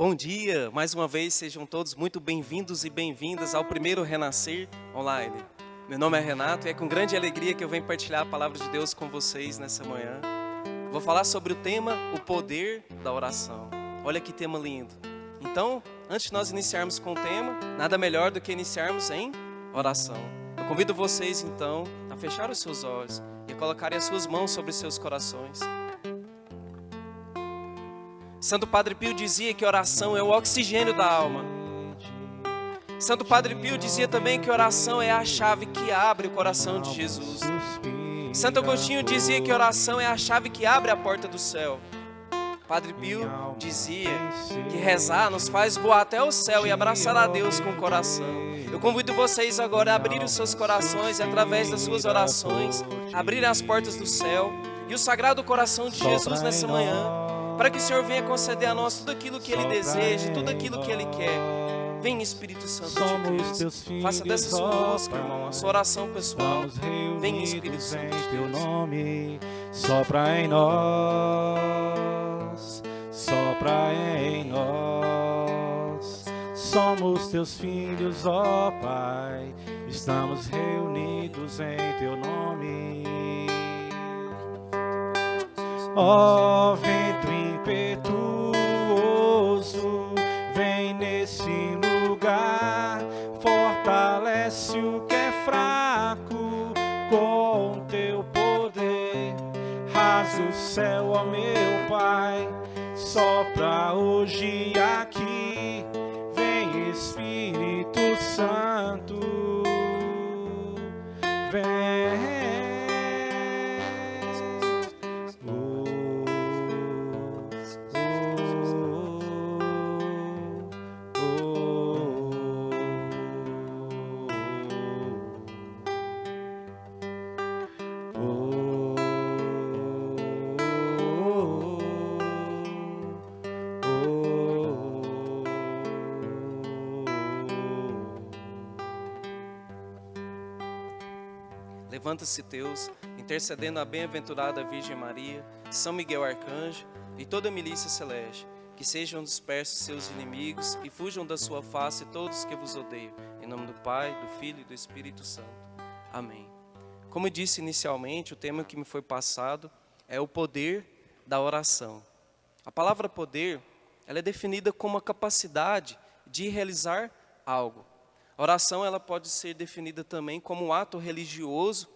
Bom dia, mais uma vez sejam todos muito bem-vindos e bem-vindas ao primeiro Renascer Online. Meu nome é Renato e é com grande alegria que eu venho partilhar a palavra de Deus com vocês nessa manhã. Vou falar sobre o tema, o poder da oração. Olha que tema lindo. Então, antes de nós iniciarmos com o tema, nada melhor do que iniciarmos em oração. Eu convido vocês então a fechar os seus olhos e a colocarem as suas mãos sobre os seus corações. Santo Padre Pio dizia que oração é o oxigênio da alma. Santo Padre Pio dizia também que oração é a chave que abre o coração de Jesus. Santo Agostinho dizia que oração é a chave que abre a porta do céu. Padre Pio dizia que rezar nos faz voar até o céu e abraçar a Deus com o coração. Eu convido vocês agora a abrirem os seus corações e através das suas orações, abrirem as portas do céu e o Sagrado Coração de Jesus nessa manhã, para que o Senhor venha conceder a nós tudo aquilo que Ele deseja, tudo aquilo que Ele quer. Vem, Espírito Santo de Deus, faça dessa sua música, irmão, a sua oração pessoal. Vem, Espírito Santo de Teu Deus. nome, sopra em nós, sopra em nós. Somos teus filhos, ó Pai, estamos reunidos em teu nome. Ó vento impetuoso, vem nesse lugar, fortalece o que é fraco com teu poder. Rasga o céu, ó meu Pai, sopra hoje aqui, vem Espírito Santo, vem. Levanta-se Deus, intercedendo a bem-aventurada Virgem Maria, São Miguel Arcanjo e toda a milícia celeste, que sejam dispersos seus inimigos e fujam da sua face todos que vos odeiam. Em nome do Pai, do Filho e do Espírito Santo. Amém. Como eu disse inicialmente, o tema que me foi passado é o poder da oração. A palavra poder, ela é definida como a capacidade de realizar algo. A oração ela pode ser definida também como um ato religioso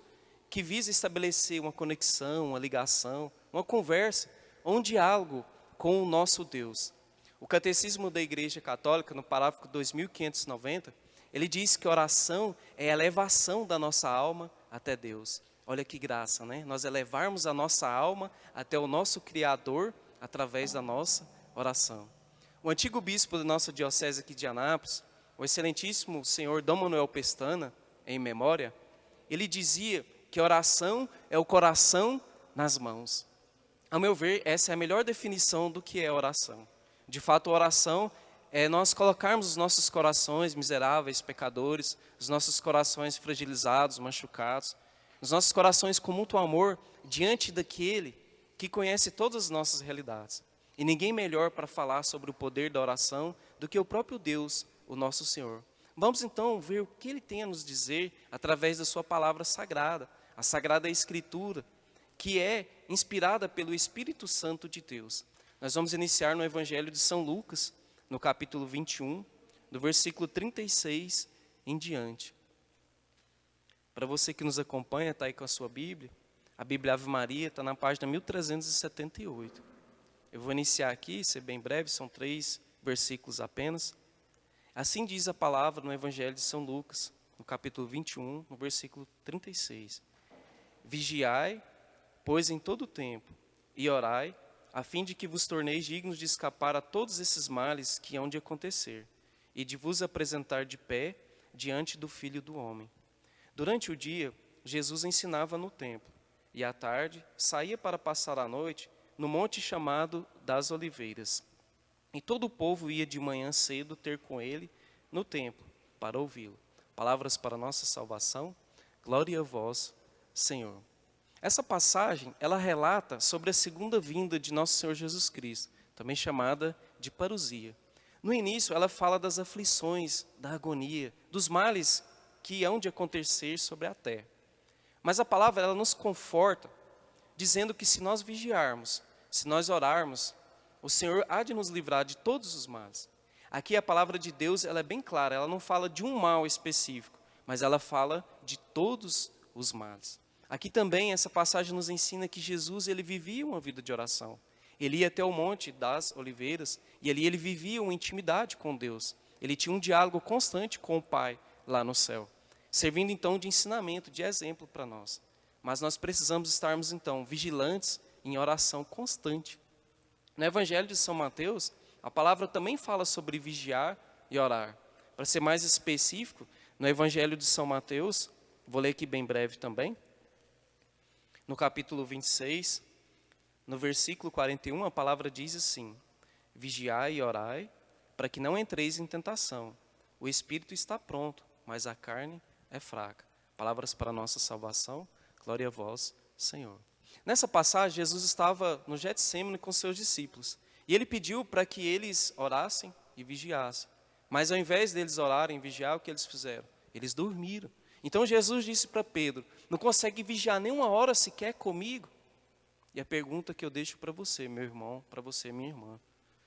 que visa estabelecer uma conexão, uma ligação, uma conversa, um diálogo com o nosso Deus. O Catecismo da Igreja Católica, no parágrafo 2590, ele diz que a oração é a elevação da nossa alma até Deus. Olha que graça, né? Nós elevarmos a nossa alma até o nosso Criador através da nossa oração. O antigo bispo da nossa diocese aqui de Anápolis, o excelentíssimo senhor Dom Manuel Pestana, em memória, ele dizia que oração é o coração nas mãos. Ao meu ver, essa é a melhor definição do que é oração. De fato, a oração é nós colocarmos os nossos corações miseráveis, pecadores, os nossos corações fragilizados, machucados, os nossos corações com muito amor diante daquele que conhece todas as nossas realidades. E ninguém melhor para falar sobre o poder da oração do que o próprio Deus, o nosso Senhor. Vamos então ver o que Ele tem a nos dizer através da sua palavra sagrada, a Sagrada Escritura, que é inspirada pelo Espírito Santo de Deus. Nós vamos iniciar no Evangelho de São Lucas, no capítulo 21, do versículo 36 em diante. Para você que nos acompanha, está aí com a sua Bíblia, a Bíblia Ave Maria está na página 1378. Eu vou iniciar aqui, ser bem breve, são 3 versículos apenas. Assim diz a palavra no Evangelho de São Lucas, no capítulo 21, no versículo 36. Vigiai, pois em todo o tempo, e orai, a fim de que vos torneis dignos de escapar a todos esses males que hão de acontecer, e de vos apresentar de pé diante do Filho do Homem. Durante o dia, Jesus ensinava no templo, e à tarde saía para passar a noite no monte chamado das Oliveiras. E todo o povo ia de manhã cedo ter com ele no templo, para ouvi-lo. Palavras para a nossa salvação. Glória a vós, Senhor. Essa passagem, ela relata sobre a segunda vinda de nosso Senhor Jesus Cristo, também chamada de parousia. No início, ela fala das aflições, da agonia, dos males que hão de acontecer sobre a terra. Mas a palavra, ela nos conforta, dizendo que se nós vigiarmos, se nós orarmos, o Senhor há de nos livrar de todos os males. Aqui a palavra de Deus, ela é bem clara, ela não fala de um mal específico, mas ela fala de todos os males. Aqui também essa passagem nos ensina que Jesus, ele vivia uma vida de oração. Ele ia até o Monte das Oliveiras e ali ele vivia uma intimidade com Deus. Ele tinha um diálogo constante com o Pai lá no céu, servindo então de ensinamento, de exemplo para nós. Mas nós precisamos estarmos então vigilantes em oração constante. No Evangelho de São Mateus, a palavra também fala sobre vigiar e orar. Para ser mais específico, no Evangelho de São Mateus, vou ler aqui bem breve também, no capítulo 26, no versículo 41, a palavra diz assim: vigiai e orai, para que não entreis em tentação. O espírito está pronto, mas a carne é fraca. Palavras para a nossa salvação, glória a vós, Senhor. Nessa passagem, Jesus estava no Getsêmani com seus discípulos, e ele pediu para que eles orassem e vigiassem. Mas ao invés deles orarem e vigiar, o que eles fizeram? Eles dormiram. Então Jesus disse para Pedro: não consegue vigiar nem uma hora sequer comigo? E a pergunta que eu deixo para você, meu irmão, para você, minha irmã: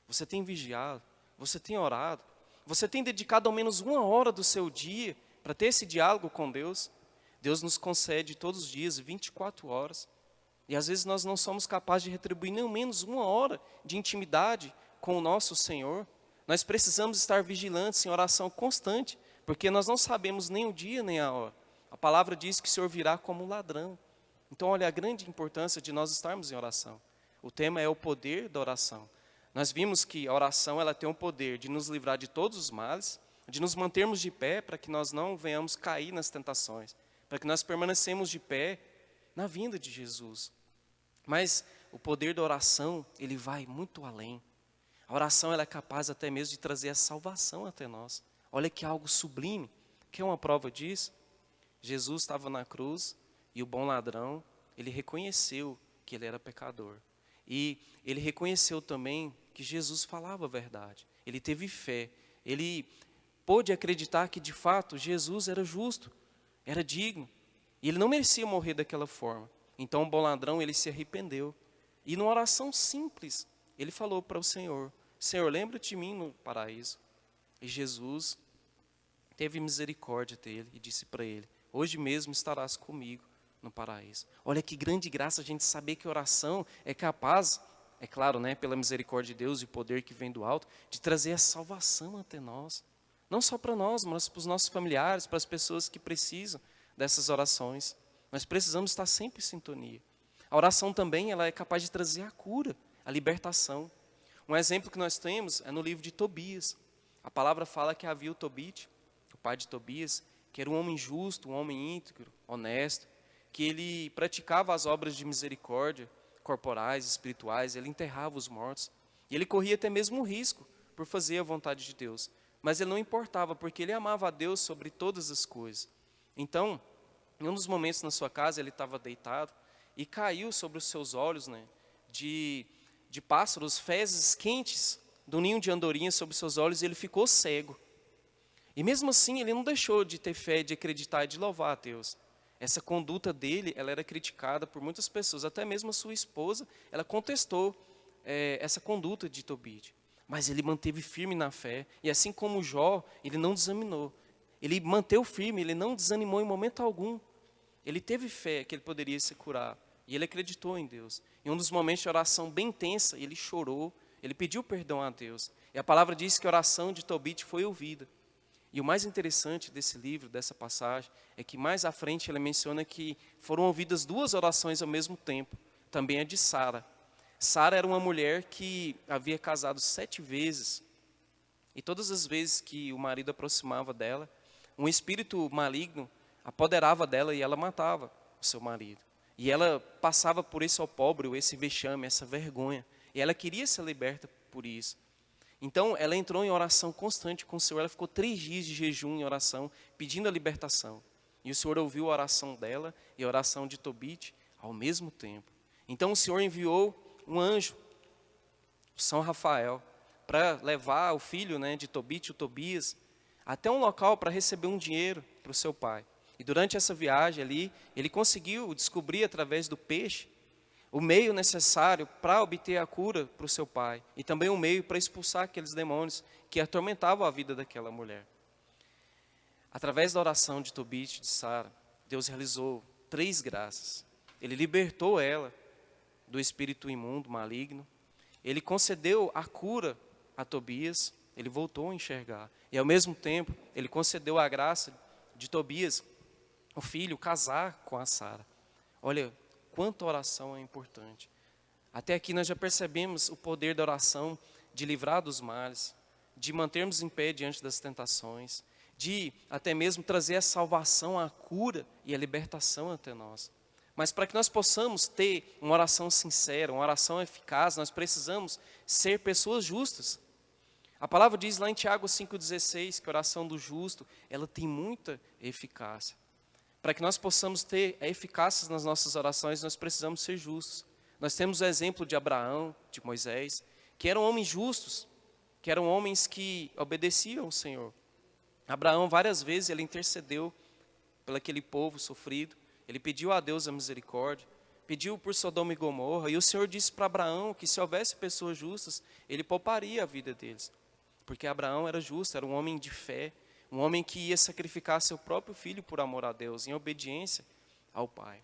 você tem vigiado? Você tem orado? Você tem dedicado ao menos uma hora do seu dia para ter esse diálogo com Deus? Deus nos concede todos os dias 24 horas. E às vezes nós não somos capazes de retribuir nem ao menos uma hora de intimidade com o nosso Senhor. Nós precisamos estar vigilantes em oração constante, porque nós não sabemos nem o dia nem a hora. A palavra diz que o Senhor virá como um ladrão. Então, olha a grande importância de nós estarmos em oração. O tema é o poder da oração. Nós vimos que a oração, ela tem o poder de nos livrar de todos os males, de nos mantermos de pé para que nós não venhamos cair nas tentações, para que nós permanecemos de pé na vinda de Jesus. Mas o poder da oração, ele vai muito além. A oração, ela é capaz até mesmo de trazer a salvação até nós. Olha que algo sublime. Quer uma prova disso? Jesus estava na cruz, e o bom ladrão, ele reconheceu que ele era pecador. E ele reconheceu também que Jesus falava a verdade. Ele teve fé. Ele pôde acreditar que de fato Jesus era justo, era digno. E ele não merecia morrer daquela forma. Então o bom ladrão, ele se arrependeu. E numa oração simples, ele falou para o Senhor: Senhor, lembra-te de mim no paraíso. E Jesus teve misericórdia dele e disse para ele: hoje mesmo estarás comigo no paraíso. Olha que grande graça a gente saber que a oração é capaz, é claro, né, pela misericórdia de Deus e o poder que vem do alto, de trazer a salvação até nós. Não só para nós, mas para os nossos familiares, para as pessoas que precisam dessas orações. Nós precisamos estar sempre em sintonia. A oração também, ela é capaz de trazer a cura, a libertação. Um exemplo que nós temos é no livro de Tobias. A palavra fala que havia o Tobite, o pai de Tobias, que era um homem justo, um homem íntegro, honesto, que ele praticava as obras de misericórdia, corporais, espirituais, ele enterrava os mortos. E ele corria até mesmo um risco por fazer a vontade de Deus. Mas ele não importava, porque ele amava a Deus sobre todas as coisas. Então, em um dos momentos na sua casa, ele estava deitado e caiu sobre os seus olhos, né, de pássaros, fezes quentes do ninho de andorinha sobre os seus olhos, e ele ficou cego. E mesmo assim, ele não deixou de ter fé, de acreditar e de louvar a Deus. Essa conduta dele, ela era criticada por muitas pessoas, até mesmo a sua esposa, ela contestou essa conduta de Tobite. Mas ele manteve firme na fé, e assim como Jó, ele não desanimou. Ele manteve firme, ele não desanimou em momento algum. Ele teve fé que ele poderia se curar, e ele acreditou em Deus. Em um dos momentos de oração bem intensa, ele chorou, ele pediu perdão a Deus. E a palavra diz que a oração de Tobite foi ouvida. E o mais interessante desse livro, dessa passagem, é que mais à frente ela menciona que foram ouvidas duas orações ao mesmo tempo, também a de Sara. Sara era uma mulher que havia casado 7 vezes, e todas as vezes que o marido aproximava dela, um espírito maligno apoderava dela e ela matava o seu marido. E ela passava por esse opróbrio, esse vexame, essa vergonha, e ela queria ser liberta por isso. Então, ela entrou em oração constante com o Senhor. Ela ficou 3 dias de jejum em oração, pedindo a libertação. E o Senhor ouviu a oração dela e a oração de Tobite ao mesmo tempo. Então, o Senhor enviou um anjo, São Rafael, para levar o filho, né, de Tobit, o Tobias, até um local para receber um dinheiro para o seu pai. E durante essa viagem ali, ele conseguiu descobrir através do peixe o meio necessário para obter a cura para o seu pai. E também um meio para expulsar aqueles demônios que atormentavam a vida daquela mulher. Através da oração de Tobit e de Sara, Deus realizou 3 graças. Ele libertou ela do espírito imundo, maligno. Ele concedeu a cura a Tobias. Ele voltou a enxergar. E ao mesmo tempo, ele concedeu a graça de Tobias, o filho, casar com a Sara. Olha, quanta oração é importante. Até aqui nós já percebemos o poder da oração de livrar dos males, de mantermos em pé diante das tentações, de até mesmo trazer a salvação, a cura e a libertação até nós. Mas para que nós possamos ter uma oração sincera, uma oração eficaz, nós precisamos ser pessoas justas. A palavra diz lá em Tiago 5,16 que a oração do justo, ela tem muita eficácia. Para que nós possamos ter eficácia nas nossas orações, nós precisamos ser justos. Nós temos o exemplo de Abraão, de Moisés, que eram homens justos, que eram homens que obedeciam ao Senhor. Abraão, várias vezes, ele intercedeu pelo aquele povo sofrido. Ele pediu a Deus a misericórdia, pediu por Sodoma e Gomorra. E o Senhor disse para Abraão que se houvesse pessoas justas, ele pouparia a vida deles. Porque Abraão era justo, era um homem de fé, um homem que ia sacrificar seu próprio filho por amor a Deus, em obediência ao Pai.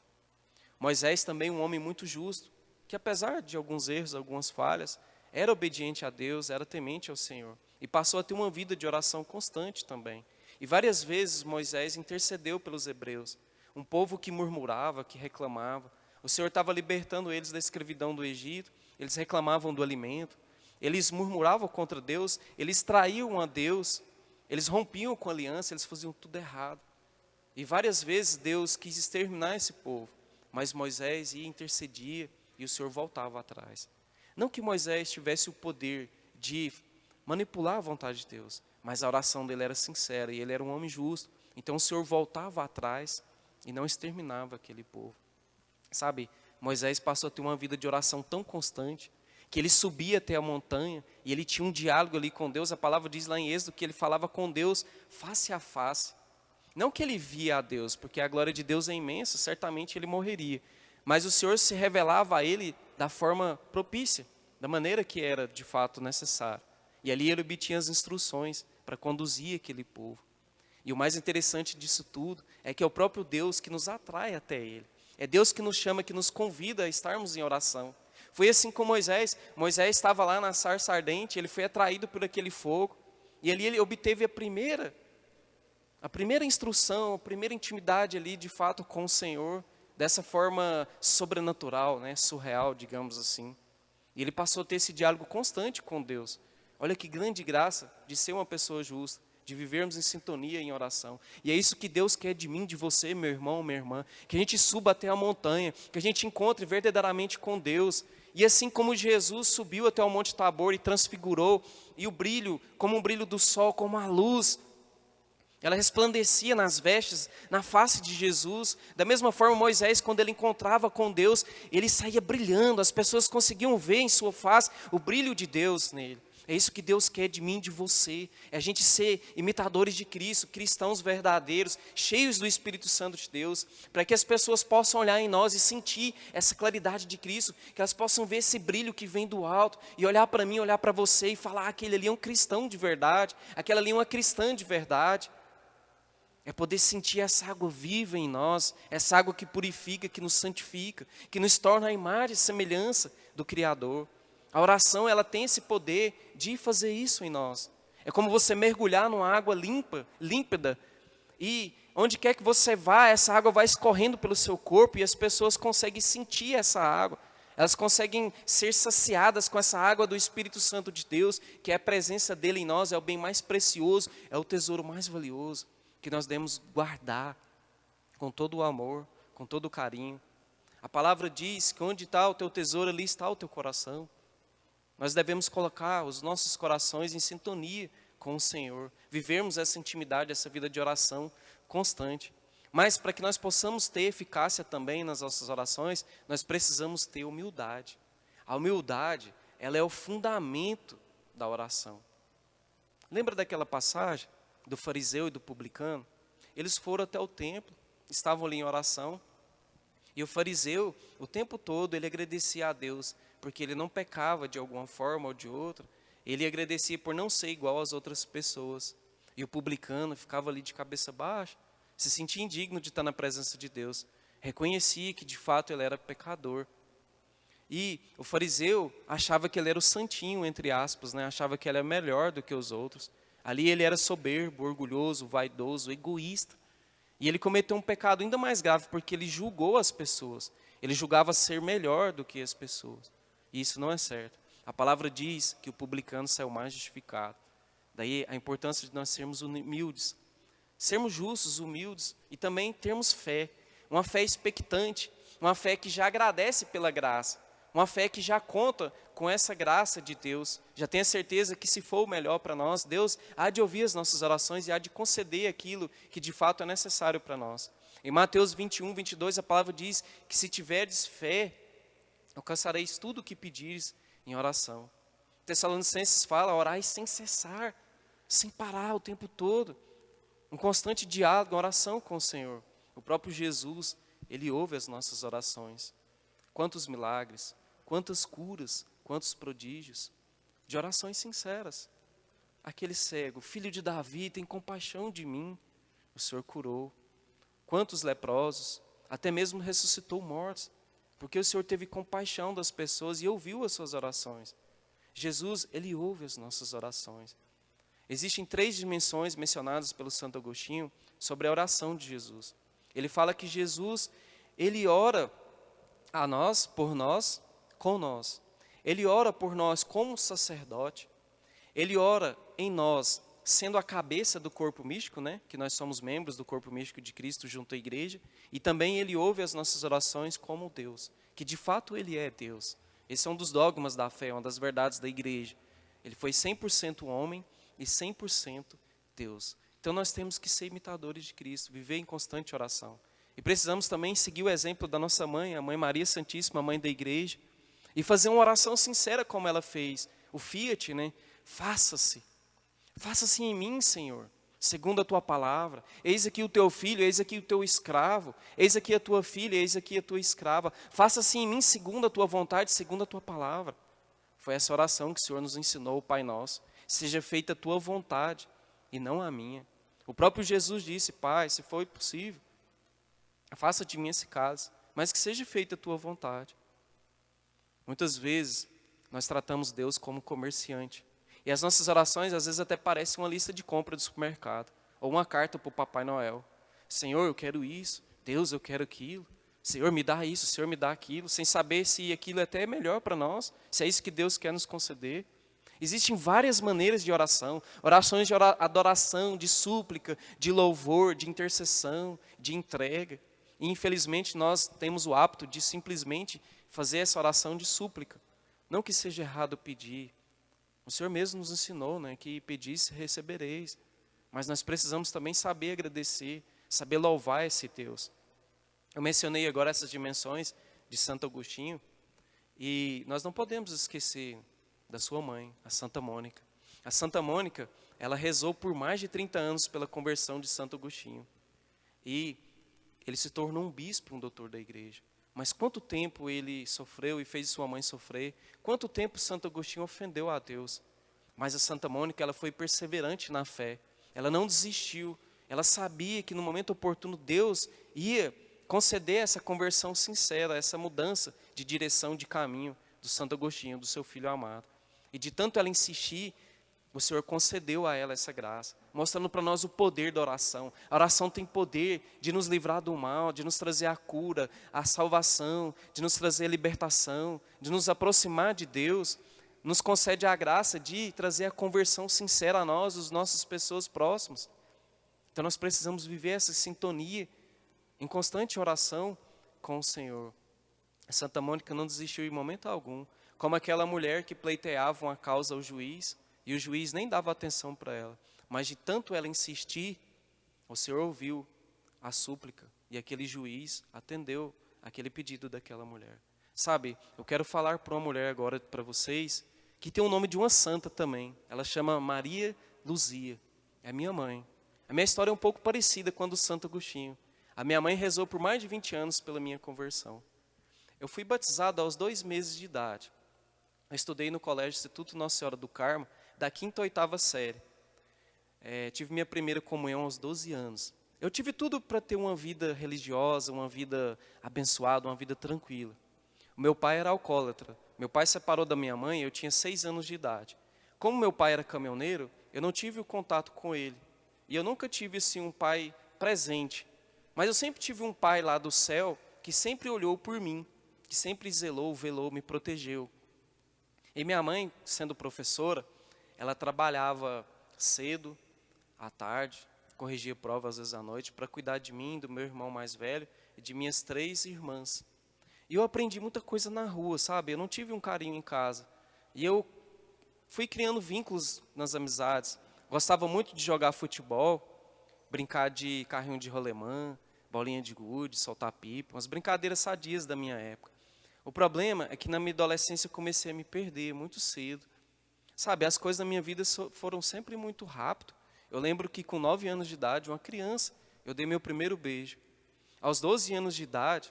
Moisés também um homem muito justo, que apesar de alguns erros, algumas falhas, era obediente a Deus, era temente ao Senhor. E passou a ter uma vida de oração constante também. E várias vezes Moisés intercedeu pelos hebreus, um povo que murmurava, que reclamava. O Senhor estava libertando eles da escravidão do Egito, eles reclamavam do alimento, eles murmuravam contra Deus, eles traíam a Deus, eles rompiam com a aliança, eles faziam tudo errado. E várias vezes Deus quis exterminar esse povo, mas Moisés ia, intercedia e o Senhor voltava atrás. Não que Moisés tivesse o poder de manipular a vontade de Deus, mas a oração dele era sincera e ele era um homem justo. Então o Senhor voltava atrás e não exterminava aquele povo. Sabe, Moisés passou a ter uma vida de oração tão constante, que ele subia até a montanha e ele tinha um diálogo ali com Deus. A palavra diz lá em Êxodo que ele falava com Deus face a face. Não que ele via a Deus, porque a glória de Deus é imensa, certamente ele morreria. Mas o Senhor se revelava a ele da forma propícia, da maneira que era de fato necessário. E ali ele obtinha as instruções para conduzir aquele povo. E o mais interessante disso tudo é que é o próprio Deus que nos atrai até Ele. É Deus que nos chama, que nos convida a estarmos em oração. Foi assim com Moisés. Moisés estava lá na sarça ardente, ele foi atraído por aquele fogo. E ali ele obteve a primeira instrução, a primeira intimidade ali de fato com o Senhor. Dessa forma sobrenatural, né, surreal, digamos assim. E ele passou a ter esse diálogo constante com Deus. Olha que grande graça de ser uma pessoa justa, de vivermos em sintonia, em oração. E é isso que Deus quer de mim, de você, meu irmão, minha irmã. Que a gente suba até a montanha, que a gente encontre verdadeiramente com Deus. E assim como Jesus subiu até o Monte Tabor e transfigurou, e o brilho, como um brilho do sol, como a luz, ela resplandecia nas vestes, na face de Jesus. Da mesma forma, Moisés, quando ele encontrava com Deus, ele saía brilhando. As pessoas conseguiam ver em sua face o brilho de Deus nele. É isso que Deus quer de mim, de você. É a gente ser imitadores de Cristo, cristãos verdadeiros, cheios do Espírito Santo de Deus, para que as pessoas possam olhar em nós e sentir essa claridade de Cristo, que elas possam ver esse brilho que vem do alto e olhar para mim, olhar para você e falar: aquele ali é um cristão de verdade, aquela ali é uma cristã de verdade. É poder sentir essa água viva em nós, essa água que purifica, que nos santifica, que nos torna a imagem e semelhança do Criador. A oração, ela tem esse poder de fazer isso em nós. É como você mergulhar numa água límpida, e onde quer que você vá, essa água vai escorrendo pelo seu corpo e as pessoas conseguem sentir essa água. Elas conseguem ser saciadas com essa água do Espírito Santo de Deus, que é a presença dele em nós, é o bem mais precioso, é o tesouro mais valioso, que nós devemos guardar com todo o amor, com todo o carinho. A palavra diz que onde está o teu tesouro, ali está o teu coração. Nós devemos colocar os nossos corações em sintonia com o Senhor, vivermos essa intimidade, essa vida de oração constante. Mas para que nós possamos ter eficácia também nas nossas orações, nós precisamos ter humildade. A humildade, ela é o fundamento da oração. Lembra daquela passagem do fariseu e do publicano? Eles foram até o templo, estavam ali em oração, e o fariseu, o tempo todo, ele agradecia a Deus, porque ele não pecava de alguma forma ou de outra, ele agradecia por não ser igual às outras pessoas. E o publicano ficava ali de cabeça baixa, se sentia indigno de estar na presença de Deus, reconhecia que de fato ele era pecador. E o fariseu achava que ele era o santinho, entre aspas, né? Achava que ele era melhor do que os outros. Ali ele era soberbo, orgulhoso, vaidoso, egoísta. E ele cometeu um pecado ainda mais grave, porque ele julgou as pessoas. Ele julgava ser melhor do que as pessoas. E isso não é certo. A palavra diz que o publicano saiu mais justificado. Daí a importância de nós sermos humildes. Sermos justos, humildes e também termos fé. Uma fé expectante, uma fé que já agradece pela graça. Uma fé que já conta com essa graça de Deus. Já tem a certeza que se for o melhor para nós, Deus há de ouvir as nossas orações e há de conceder aquilo que de fato é necessário para nós. Em Mateus 21, 22, a palavra diz que se tiverdes fé, alcançareis tudo o que pedires em oração. Tessalonicenses fala, orai sem cessar, sem parar o tempo todo. Um constante diálogo, oração com o Senhor. O próprio Jesus, Ele ouve as nossas orações. Quantos milagres, quantas curas, quantos prodígios, de orações sinceras. Aquele cego, filho de Davi, tem compaixão de mim, o Senhor curou. Quantos leprosos, até mesmo ressuscitou mortos, porque o Senhor teve compaixão das pessoas e ouviu as suas orações. Jesus, Ele ouve as nossas orações. Existem 3 dimensões mencionadas pelo Santo Agostinho sobre a oração de Jesus. Ele fala que Jesus, Ele ora a nós, por nós, com nós. Ele ora por nós como sacerdote. Ele ora em nós, sendo a cabeça do corpo místico, né? Que nós somos membros do corpo místico de Cristo junto à igreja. E também Ele ouve as nossas orações como Deus, que de fato Ele é Deus. Esse é um dos dogmas da fé, uma das verdades da igreja. Ele foi 100% homem e 100% Deus. Então nós temos que ser imitadores de Cristo, viver em constante oração. E precisamos também seguir o exemplo da nossa mãe, a Mãe Maria Santíssima, a mãe da igreja, e fazer uma oração sincera como ela fez. O Fiat, né? Faça-se em mim, Senhor, segundo a tua palavra. Eis aqui o teu filho, eis aqui o teu escravo, eis aqui a tua filha, eis aqui a tua escrava. Faça-se em mim segundo a tua vontade, segundo a tua palavra. Foi essa oração que o Senhor nos ensinou, o Pai Nosso. Seja feita a tua vontade e não a minha. O próprio Jesus disse, Pai, se for possível, faça de mim esse cálice, mas que seja feita a tua vontade. Muitas vezes nós tratamos Deus como comerciante. E as nossas orações às vezes até parecem uma lista de compra do supermercado. Ou uma carta para o Papai Noel. Senhor, eu quero isso. Deus, eu quero aquilo. Senhor, me dá isso. Senhor, me dá aquilo. Sem saber se aquilo até é melhor para nós. Se é isso que Deus quer nos conceder. Existem várias maneiras de oração. Orações de adoração, de súplica, de louvor, de intercessão, de entrega. E infelizmente nós temos o hábito de simplesmente fazer essa oração de súplica. Não que seja errado pedir. O Senhor mesmo nos ensinou, né, que pedis, recebereis. Mas nós precisamos também saber agradecer, saber louvar esse Deus. Eu mencionei agora essas dimensões de Santo Agostinho. E nós não podemos esquecer da sua mãe, a Santa Mônica. A Santa Mônica, ela rezou por mais de 30 anos pela conversão de Santo Agostinho. E ele se tornou um bispo, um doutor da igreja. Mas quanto tempo ele sofreu e fez sua mãe sofrer? Quanto tempo Santo Agostinho ofendeu a Deus? Mas a Santa Mônica, ela foi perseverante na fé. Ela não desistiu. Ela sabia que no momento oportuno Deus ia conceder essa conversão sincera, essa mudança de direção, de caminho do Santo Agostinho, do seu filho amado. E de tanto ela insistir, o Senhor concedeu a ela essa graça, mostrando para nós o poder da oração. A oração tem poder de nos livrar do mal, de nos trazer a cura, a salvação, de nos trazer a libertação, de nos aproximar de Deus. Nos concede a graça de trazer a conversão sincera a nós, as nossas pessoas próximas. Então nós precisamos viver essa sintonia em constante oração com o Senhor. A Santa Mônica não desistiu em momento algum, como aquela mulher que pleiteava uma causa ao juiz, e o juiz nem dava atenção para ela. Mas de tanto ela insistir, o Senhor ouviu a súplica. E aquele juiz atendeu aquele pedido daquela mulher. Sabe, eu quero falar para uma mulher agora para vocês, que tem o nome de uma santa também. Ela chama Maria Luzia, é minha mãe. A minha história é um pouco parecida com a do Santo Agostinho. A minha mãe rezou por mais de 20 anos pela minha conversão. Eu fui batizado aos 2 meses de idade. Eu estudei no Colégio Instituto Nossa Senhora do Carmo, da 5ª à 8ª série. Tive minha primeira comunhão aos 12 anos. Eu tive tudo para ter uma vida religiosa, uma vida abençoada, uma vida tranquila. O meu pai era alcoólatra. Meu pai separou da minha mãe, eu tinha 6 anos de idade. Como meu pai era caminhoneiro, eu não tive o contato com ele. E eu nunca tive assim, um pai presente. Mas eu sempre tive um pai lá do céu que sempre olhou por mim, que sempre zelou, velou, me protegeu. E minha mãe, sendo professora, ela trabalhava cedo, à tarde, corrigia prova às vezes à noite, para cuidar de mim, do meu irmão mais velho e de minhas 3 irmãs. E eu aprendi muita coisa na rua, sabe? Eu não tive um carinho em casa. E eu fui criando vínculos nas amizades. Gostava muito de jogar futebol, brincar de carrinho de rolemã, bolinha de gude, soltar pipa, umas brincadeiras sadias da minha época. O problema é que na minha adolescência eu comecei a me perder muito cedo. Sabe, as coisas da minha vida foram sempre muito rápido. Eu lembro que com 9 anos de idade, uma criança, eu dei meu primeiro beijo. Aos 12 anos de idade,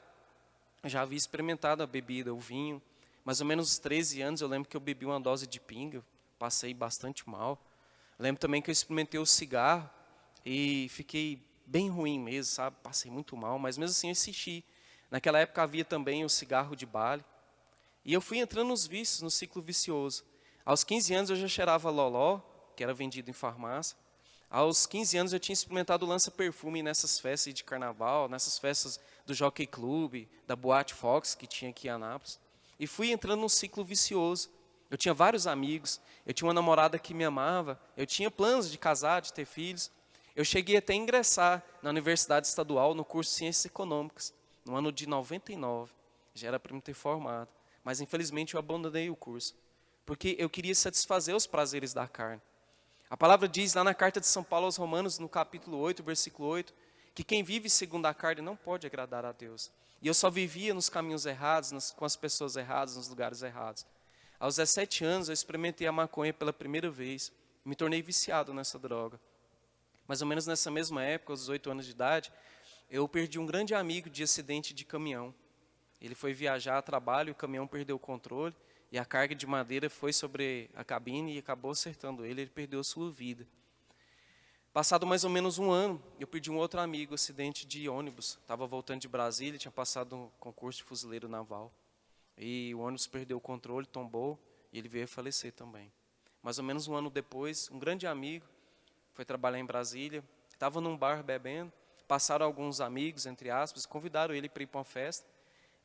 eu já havia experimentado a bebida, o vinho. Mais ou menos aos 13 anos, eu lembro que eu bebi uma dose de pinga, passei bastante mal. Eu lembro também que eu experimentei o cigarro e fiquei bem ruim mesmo, sabe? Passei muito mal, mas mesmo assim eu insisti. Naquela época havia também o cigarro de bale. E eu fui entrando nos vícios, no ciclo vicioso. Aos 15 anos eu já cheirava loló, que era vendido em farmácia. Aos 15 anos eu tinha experimentado o lança-perfume nessas festas de carnaval, nessas festas do Jockey Club, da Boate Fox, que tinha aqui em Anápolis. E fui entrando num ciclo vicioso. Eu tinha vários amigos, eu tinha uma namorada que me amava, eu tinha planos de casar, de ter filhos. Eu cheguei até a ingressar na Universidade Estadual no curso de Ciências Econômicas, no ano de 99. Já era para me ter formado. Mas infelizmente eu abandonei o curso, porque eu queria satisfazer os prazeres da carne. A palavra diz lá na carta de São Paulo aos Romanos, no capítulo 8, versículo 8, que quem vive segundo a carne não pode agradar a Deus. E eu só vivia nos caminhos errados, com as pessoas erradas, nos lugares errados. Aos 17 anos eu experimentei a maconha pela primeira vez, me tornei viciado nessa droga. Mais ou menos nessa mesma época, aos 18 anos de idade, eu perdi um grande amigo de acidente de caminhão. Ele foi viajar a trabalho, o caminhão perdeu o controle, e a carga de madeira foi sobre a cabine e acabou acertando ele perdeu a sua vida. Passado mais ou menos um ano, eu perdi um outro amigo, acidente de ônibus. Estava voltando de Brasília, tinha passado um concurso de fuzileiro naval. E o ônibus perdeu o controle, tombou, e ele veio a falecer também. Mais ou menos um ano depois, um grande amigo foi trabalhar em Brasília, estava num bar bebendo, passaram alguns amigos, entre aspas, convidaram ele para ir para uma festa.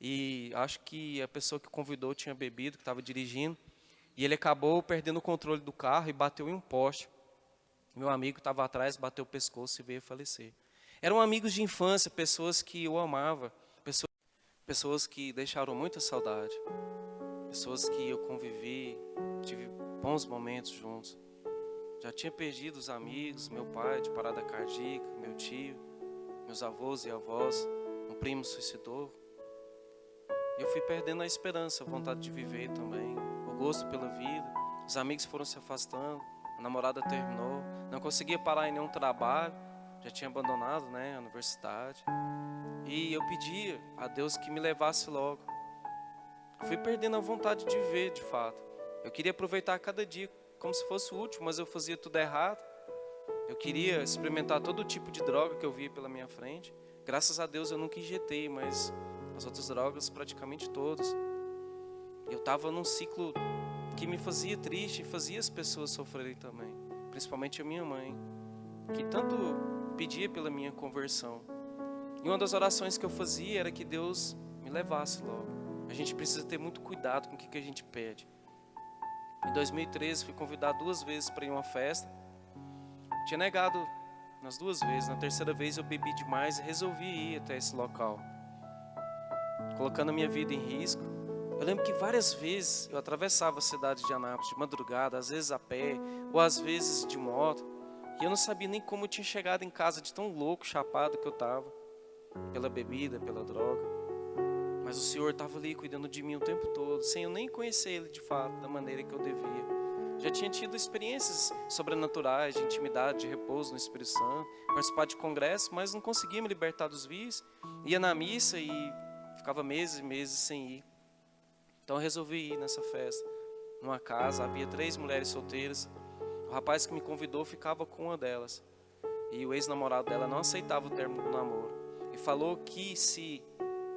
E acho que a pessoa que convidou tinha bebido, que estava dirigindo, e ele acabou perdendo o controle do carro e bateu em um poste. Meu amigo estava atrás, bateu o pescoço e veio a falecer. Eram amigos de infância, pessoas que eu amava, pessoas que deixaram muita saudade, pessoas que eu convivi, tive bons momentos juntos. Já tinha perdido os amigos, meu pai de parada cardíaca, meu tio, meus avós e avós, um primo suicidou. Eu fui perdendo a esperança, a vontade de viver também, o gosto pela vida. Os amigos foram se afastando, a namorada terminou, não conseguia parar em nenhum trabalho, já tinha abandonado, a universidade. E eu pedia a Deus que me levasse logo. Fui perdendo a vontade de viver, de fato. Eu queria aproveitar cada dia como se fosse o último, mas eu fazia tudo errado. Eu queria experimentar todo tipo de droga que eu via pela minha frente. Graças a Deus eu nunca injetei, mas as outras drogas praticamente todas. Eu estava num ciclo que me fazia triste e fazia as pessoas sofrerem também. Principalmente a minha mãe, que tanto pedia pela minha conversão. E uma das orações que eu fazia era que Deus me levasse logo. A gente precisa ter muito cuidado com o que a gente pede. Em 2013 fui convidado 2 vezes para ir a uma festa. Tinha negado nas 2 vezes. Na terceira vez eu bebi demais e resolvi ir até esse local, colocando a minha vida em risco. Eu lembro que várias vezes eu atravessava a cidade de Anápolis de madrugada, às vezes a pé, ou às vezes de moto. E eu não sabia nem como eu tinha chegado em casa de tão louco, chapado que eu estava, pela bebida, pela droga. Mas o Senhor estava ali cuidando de mim o tempo todo, sem eu nem conhecer Ele de fato, da maneira que eu devia. Já tinha tido experiências sobrenaturais, de intimidade, de repouso no Espírito Santo, participar de congressos, mas não conseguia me libertar dos vícios. Ia na missa e ficava meses e meses sem ir. Então eu resolvi ir nessa festa. Numa casa, havia 3 mulheres solteiras. O rapaz que me convidou ficava com uma delas. E o ex-namorado dela não aceitava o término do namoro. E falou que se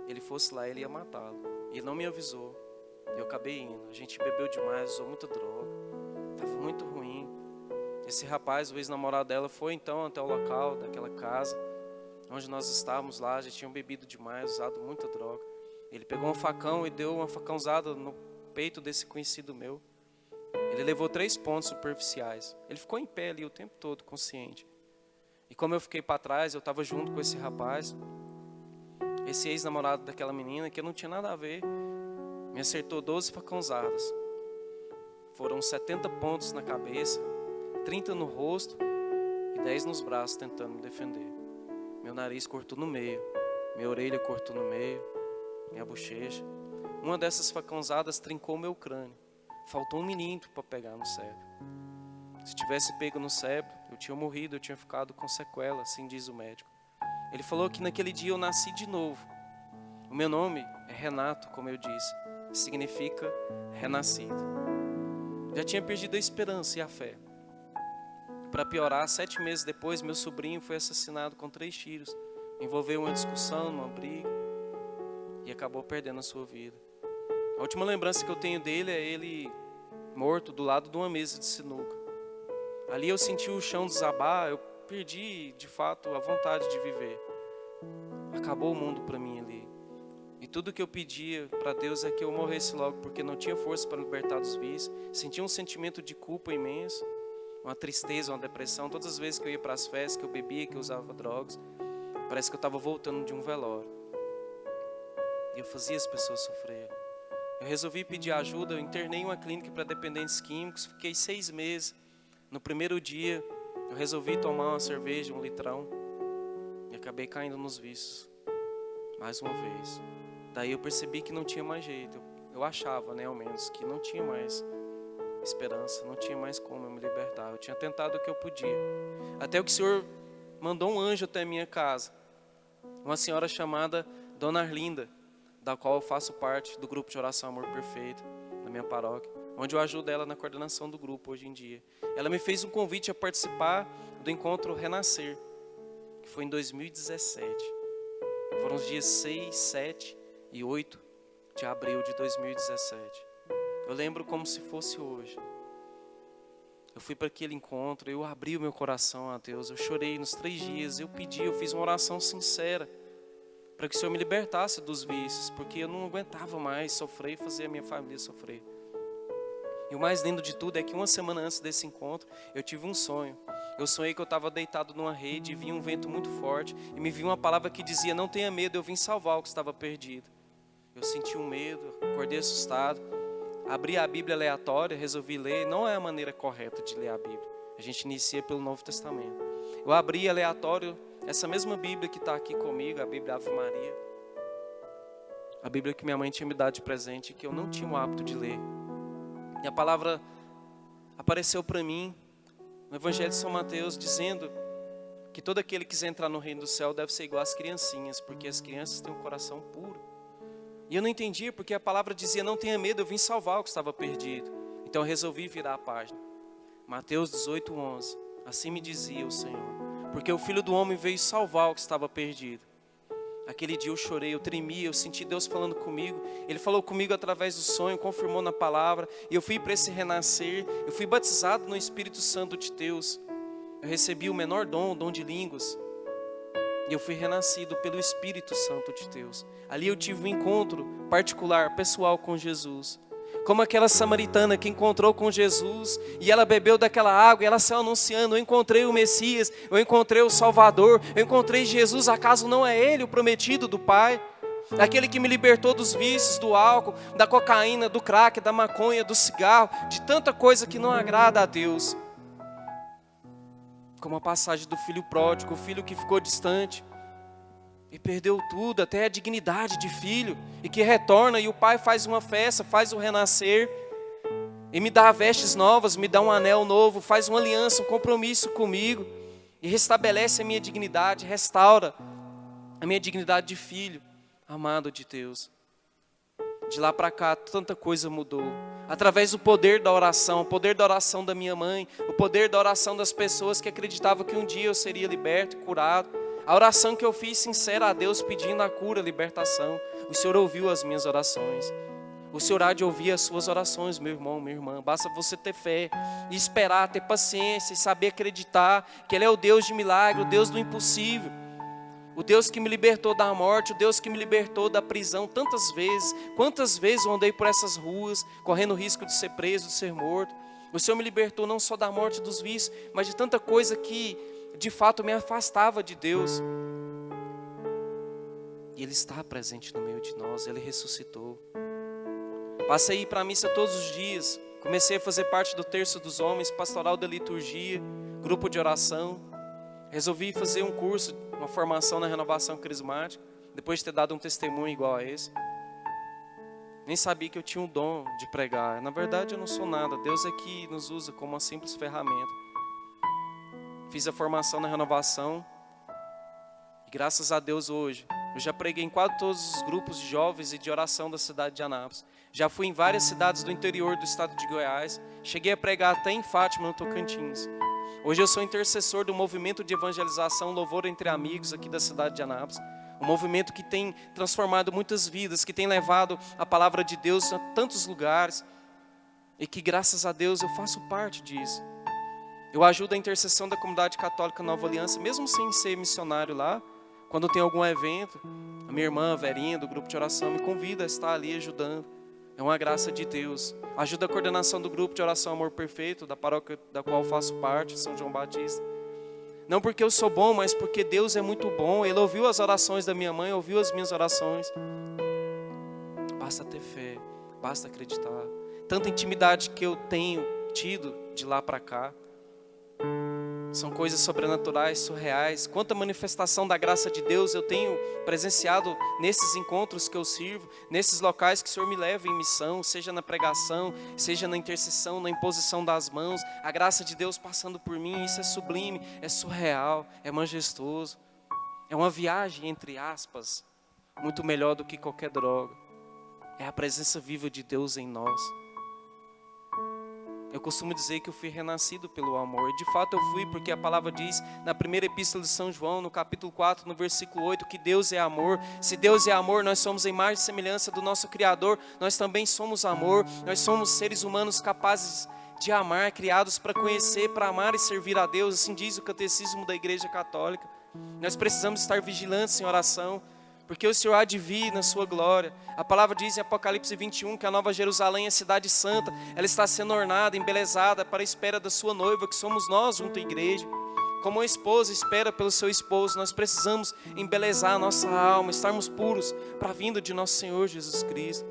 ele fosse lá, ele ia matá-lo. E ele não me avisou. E eu acabei indo. A gente bebeu demais, usou muita droga. Estava muito ruim. Esse rapaz, o ex-namorado dela, foi então até o local daquela casa, onde nós estávamos lá. Já tinham bebido demais, usado muita droga. Ele pegou um facão e deu uma facãozada no peito desse conhecido meu. Ele levou 3 pontos superficiais. Ele ficou em pé ali o tempo todo, consciente. E como eu fiquei para trás, eu estava junto com esse rapaz, esse ex-namorado daquela menina, que eu não tinha nada a ver, me acertou 12 facãozadas. Foram 70 pontos na cabeça, 30 no rosto e 10 nos braços, tentando me defender. Meu nariz cortou no meio, minha orelha cortou no meio, minha bochecha. Uma dessas facãozadas trincou meu crânio. Faltou 1 milímetro para pegar no cérebro. Se tivesse pego no cérebro, eu tinha morrido, eu tinha ficado com sequela, assim diz o médico. Ele falou que naquele dia eu nasci de novo. O meu nome é Renato, como eu disse, significa renascido. Já tinha perdido a esperança e a fé. Para piorar, 7 meses depois, meu sobrinho foi assassinado com 3 tiros. Envolveu uma discussão, uma briga, e acabou perdendo a sua vida. A última lembrança que eu tenho dele é ele morto do lado de uma mesa de sinuca. Ali eu senti o chão desabar, eu perdi de fato a vontade de viver. Acabou o mundo para mim ali. E tudo que eu pedia para Deus é que eu morresse logo, porque não tinha força para libertar dos vícios. Sentia um sentimento de culpa imenso, uma tristeza, uma depressão. Todas as vezes que eu ia para as festas, que eu bebia, que eu usava drogas, parece que eu estava voltando de um velório. E eu fazia as pessoas sofrerem. Eu resolvi pedir ajuda, eu internei em uma clínica para dependentes químicos, fiquei 6 meses. No primeiro dia, eu resolvi tomar uma cerveja, 1 litrão, e acabei caindo nos vícios, mais uma vez. Daí eu percebi que não tinha mais jeito, eu achava, né, ao menos, que não tinha mais esperança, não tinha mais como eu me libertar. Eu tinha tentado o que eu podia, até que o Senhor mandou um anjo até a minha casa, uma senhora chamada Dona Arlinda, da qual eu faço parte do grupo de oração Amor Perfeito, da minha paróquia, onde eu ajudo ela na coordenação do grupo hoje em dia. Ela me fez um convite a participar do encontro Renascer, que foi em 2017. Foram os dias 6, 7 e 8 de abril de 2017. Eu lembro como se fosse hoje. Eu fui para aquele encontro, eu abri o meu coração a Deus, eu chorei nos 3 dias, eu pedi, eu fiz uma oração sincera, para que o Senhor me libertasse dos vícios, porque eu não aguentava mais sofrer e fazer a minha família sofrer. E o mais lindo de tudo é que 1 semana antes desse encontro, eu tive um sonho. Eu sonhei que eu estava deitado numa rede e vinha um vento muito forte e me viu uma palavra que dizia: não tenha medo, eu vim salvar o que estava perdido. Eu senti um medo, acordei assustado, abri a Bíblia aleatória, resolvi ler. Não é a maneira correta de ler a Bíblia. A gente inicia pelo Novo Testamento. Eu abri aleatório essa mesma Bíblia que está aqui comigo, a Bíblia Ave Maria. A Bíblia que minha mãe tinha me dado de presente e que eu não tinha o hábito de ler. E a palavra apareceu para mim no Evangelho de São Mateus, dizendo que todo aquele que quiser entrar no reino do céu deve ser igual às criancinhas, porque as crianças têm um coração puro. E eu não entendia, porque a palavra dizia: não tenha medo, eu vim salvar o que estava perdido. Então eu resolvi virar a página. Mateus 18:11, assim me dizia o Senhor, porque o Filho do Homem veio salvar o que estava perdido. Aquele dia eu chorei, eu tremia, eu senti Deus falando comigo. Ele falou comigo através do sonho, confirmou na palavra. E eu fui para esse renascer, eu fui batizado no Espírito Santo de Deus. Eu recebi o menor dom, o dom de línguas. E eu fui renascido pelo Espírito Santo de Deus. Ali eu tive um encontro particular, pessoal com Jesus. Como aquela samaritana que encontrou com Jesus e ela bebeu daquela água e ela saiu anunciando: eu encontrei o Messias, eu encontrei o Salvador, eu encontrei Jesus. Acaso não é Ele o prometido do Pai? Aquele que me libertou dos vícios, do álcool, da cocaína, do crack, da maconha, do cigarro, de tanta coisa que não agrada a Deus. Como a passagem do filho pródigo, o filho que ficou distante. e perdeu tudo, até a dignidade de filho, e que retorna e o pai faz uma festa, faz o renascer, e me dá vestes novas, me dá um anel novo, faz uma aliança, um compromisso comigo, e restabelece a minha dignidade, restaura a minha dignidade de filho, amado de Deus. De lá para cá, tanta coisa mudou. Através do poder da oração, o poder da oração da minha mãe, o poder da oração das pessoas que acreditavam que um dia eu seria liberto e curado. A oração que eu fiz sincera a Deus, pedindo a cura, a libertação. O Senhor ouviu as minhas orações. O Senhor há de ouvir as suas orações, meu irmão, minha irmã. Basta você ter fé e esperar, ter paciência e saber acreditar que Ele é o Deus de milagre, o Deus do impossível. O Deus que me libertou da morte, o Deus que me libertou da prisão tantas vezes. Quantas vezes eu andei por essas ruas, correndo o risco de ser preso, de ser morto. O Senhor me libertou não só da morte dos vícios, mas de tanta coisa que de fato me afastava de Deus. E Ele está presente no meio de nós, Ele ressuscitou. Passei a ir para a missa todos os dias. Comecei a fazer parte do terço dos homens, pastoral da liturgia, grupo de oração. Resolvi fazer um curso, uma formação na renovação carismática, depois de ter dado um testemunho igual a esse. Nem sabia que eu tinha um dom de pregar. Na verdade eu não sou nada, Deus é que nos usa como uma simples ferramenta. Fiz a formação na renovação e graças a Deus hoje eu já preguei em quase todos os grupos de jovens e de oração da cidade de Anápolis. Já fui em várias cidades do interior do estado de Goiás. Cheguei a pregar até em Fátima, no Tocantins. Hoje eu sou intercessor do movimento de evangelização Louvor Entre Amigos aqui da cidade de Anápolis. Um movimento que tem transformado muitas vidas, que tem levado a palavra de Deus a tantos lugares. E que graças a Deus eu faço parte disso. Eu ajudo a intercessão da comunidade católica Nova Aliança, mesmo sem ser missionário lá. Quando tem algum evento, a minha irmã Verinha, do grupo de oração, me convida a estar ali ajudando. É uma graça de Deus. Ajuda a coordenação do grupo de oração Amor Perfeito, da paróquia da qual faço parte, São João Batista. Não porque eu sou bom, mas porque Deus é muito bom. Ele ouviu as orações da minha mãe, ouviu as minhas orações. Basta ter fé, basta acreditar. Tanta intimidade que eu tenho tido de lá para cá. São coisas sobrenaturais, surreais. Quanta manifestação da graça de Deus eu tenho presenciado nesses encontros que eu sirvo, nesses locais que o Senhor me leva em missão, seja na pregação, seja na intercessão, na imposição das mãos. A graça de Deus passando por mim, isso é sublime, é surreal, é majestoso. É uma viagem, entre aspas, muito melhor do que qualquer droga. É a presença viva de Deus em nós. Eu costumo dizer que eu fui renascido pelo amor. E de fato eu fui, porque a palavra diz na primeira epístola de São João, no capítulo 4, no versículo 8, que Deus é amor. Se Deus é amor, nós somos a imagem e semelhança do nosso Criador. Nós também somos amor. Nós somos seres humanos capazes de amar, criados para conhecer, para amar e servir a Deus. Assim diz o catecismo da Igreja Católica. Nós precisamos estar vigilantes em oração, porque o Senhor há de vir na sua glória. A palavra diz em Apocalipse 21 que a Nova Jerusalém, a cidade santa, ela está sendo ornada, embelezada para a espera da sua noiva, que somos nós junto à igreja. Como uma esposa espera pelo seu esposo, nós precisamos embelezar a nossa alma, estarmos puros para a vinda de nosso Senhor Jesus Cristo.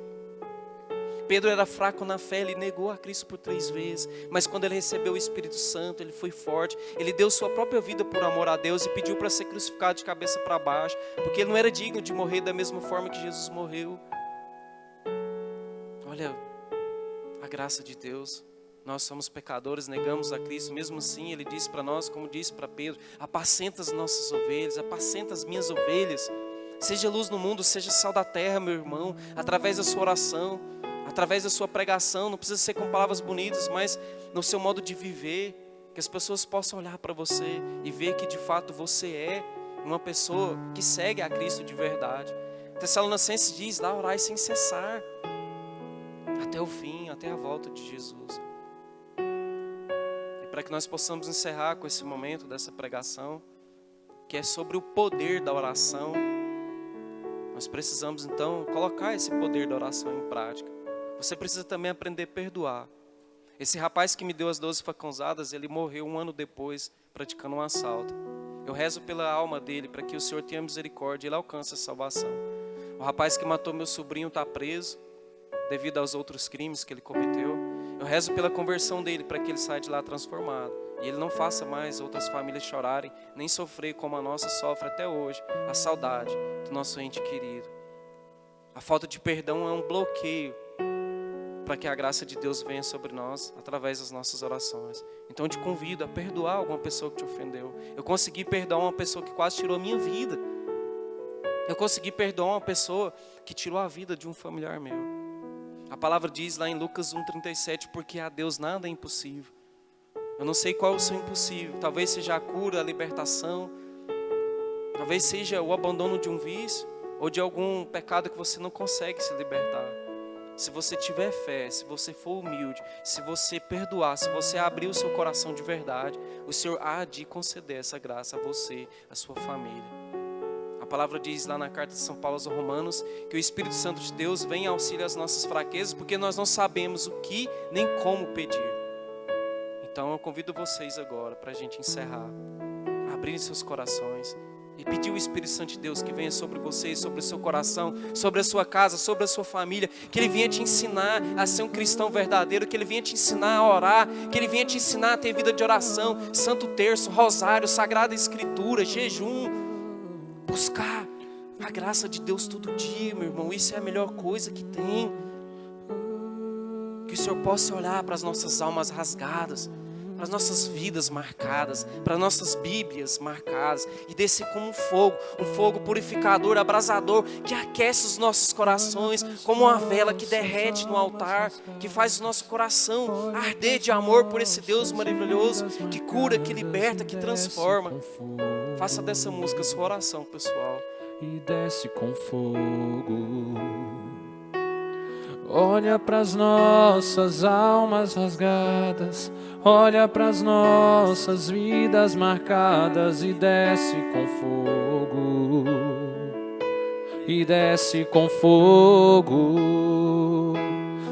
Pedro era fraco na fé, ele negou a Cristo por 3 vezes, mas quando ele recebeu o Espírito Santo, ele foi forte, ele deu sua própria vida por amor a Deus e pediu para ser crucificado de cabeça para baixo, porque ele não era digno de morrer da mesma forma que Jesus morreu. Olha, a graça de Deus. Nós somos pecadores, negamos a Cristo, mesmo assim ele disse para nós, como disse para Pedro: apacenta as nossas ovelhas, apacenta as minhas ovelhas, seja luz no mundo, seja sal da terra, meu irmão, através da sua oração, através da sua pregação. Não precisa ser com palavras bonitas, mas no seu modo de viver, que as pessoas possam olhar para você e ver que de fato você é uma pessoa que segue a Cristo de verdade. Tessalonicenses diz lá: orai sem cessar, até o fim, até a volta de Jesus. E para que nós possamos encerrar com esse momento dessa pregação, que é sobre o poder da oração, nós precisamos então colocar esse poder da oração em prática. Você precisa também aprender a perdoar. Esse rapaz que me deu as 12 facãozadas, ele morreu 1 ano depois, praticando um assalto. Eu rezo pela alma dele, para que o Senhor tenha misericórdia e ele alcance a salvação. O rapaz que matou meu sobrinho está preso, devido aos outros crimes que ele cometeu. Eu rezo pela conversão dele, para que ele saia de lá transformado. E ele não faça mais outras famílias chorarem, nem sofrer como a nossa sofre até hoje, a saudade do nosso ente querido. A falta de perdão é um bloqueio para que a graça de Deus venha sobre nós através das nossas orações. Então eu te convido a perdoar alguma pessoa que te ofendeu. Eu consegui perdoar uma pessoa que quase tirou a minha vida. Eu consegui perdoar uma pessoa que tirou a vida de um familiar meu. A palavra diz lá em Lucas 1,37, porque a Deus nada é impossível. Eu não sei qual é o seu impossível. Talvez seja a cura, a libertação. Talvez seja o abandono de um vício ou de algum pecado que você não consegue se libertar. Se você tiver fé, se você for humilde, se você perdoar, se você abrir o seu coração de verdade, o Senhor há de conceder essa graça a você, a sua família. A palavra diz lá na carta de São Paulo aos Romanos que o Espírito Santo de Deus vem em auxílio às nossas fraquezas, porque nós não sabemos o que nem como pedir. Então eu convido vocês agora para a gente encerrar, abrir seus corações e pedir o Espírito Santo de Deus que venha sobre vocês, sobre o seu coração, sobre a sua casa, sobre a sua família, que Ele venha te ensinar a ser um cristão verdadeiro, que Ele venha te ensinar a orar, que Ele venha te ensinar a ter vida de oração, santo terço, rosário, sagrada escritura, jejum, buscar a graça de Deus todo dia, meu irmão. Isso é a melhor coisa que tem. Que o Senhor possa olhar para as nossas almas rasgadas, para as nossas vidas marcadas, para as nossas Bíblias marcadas, e descer como um fogo purificador, abrasador, que aquece os nossos corações, como uma vela que derrete no altar, que faz o nosso coração arder de amor por esse Deus maravilhoso, que cura, que liberta, que transforma. Faça dessa música sua oração pessoal. E desce com fogo. Olha pras nossas almas rasgadas, olha pras nossas vidas marcadas e desce com fogo. E desce com fogo.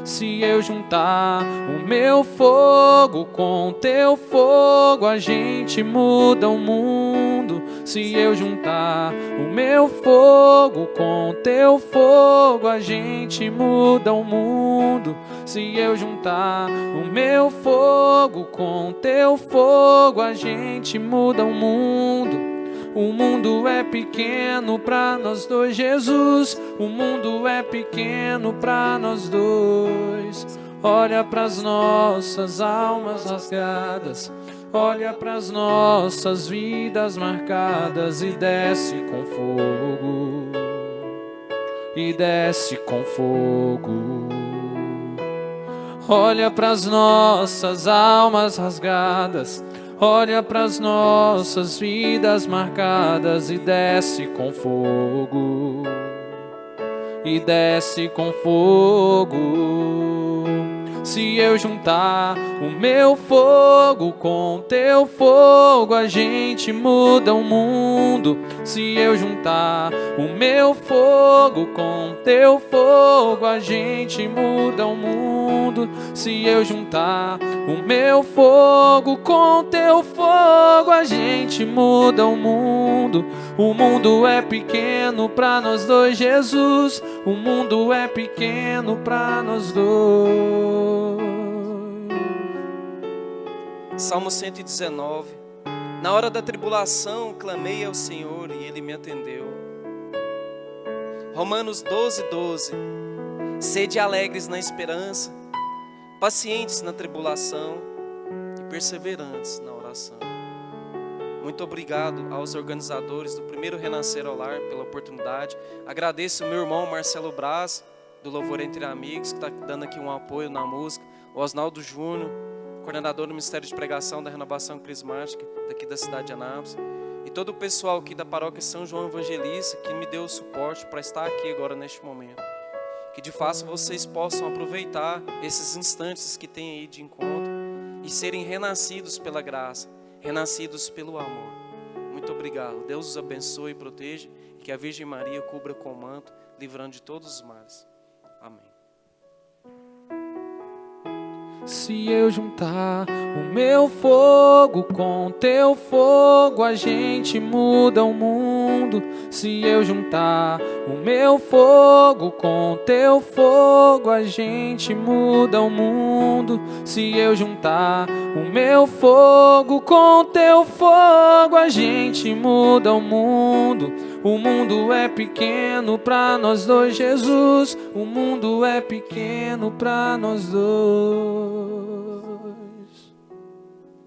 Se eu juntar o meu fogo com teu fogo, a gente muda o mundo. Se eu juntar o meu fogo com teu fogo, a gente muda o mundo. Se eu juntar o meu fogo com teu fogo, a gente muda o mundo. O mundo é pequeno pra nós dois, Jesus. O mundo é pequeno pra nós dois. Olha pras nossas almas rasgadas, olha pras nossas vidas marcadas e desce com fogo. E desce com fogo. Olha pras nossas almas rasgadas, olha pras nossas vidas marcadas e desce com fogo. E desce com fogo. Se eu juntar o meu fogo com teu fogo, a gente muda o mundo. Se eu juntar o meu fogo com teu fogo, a gente muda o mundo. Se eu juntar o meu fogo com teu fogo, a gente muda o mundo. O mundo é pequeno pra nós dois, Jesus. O mundo é pequeno pra nós dois. Salmo 119. Na hora da tribulação clamei ao Senhor e Ele me atendeu. Romanos 12:12. Sede alegres na esperança, pacientes na tribulação e perseverantes na oração. Muito obrigado aos organizadores do primeiro Renascer ao Lar pela oportunidade. Agradeço o meu irmão Marcelo Braz, do Louvor Entre Amigos, que está dando aqui um apoio na música. O Osnaldo Júnior, coordenador do Ministério de Pregação da Renovação Crismática, daqui da cidade de Anápolis. E todo o pessoal aqui da paróquia São João Evangelista, que me deu o suporte para estar aqui agora neste momento. Que de fato vocês possam aproveitar esses instantes que tem aí de encontro e serem renascidos pela graça, renascidos pelo amor. Muito obrigado. Deus os abençoe e proteja, e que a Virgem Maria cubra com o manto, livrando de todos os males. Amém. Se eu juntar o meu fogo com teu fogo, a gente muda o mundo. Se eu juntar o meu fogo com teu fogo, a gente muda o mundo. Se eu juntar o meu fogo com teu fogo, a gente muda o mundo. O mundo é pequeno pra nós dois, Jesus. O mundo é pequeno pra nós dois.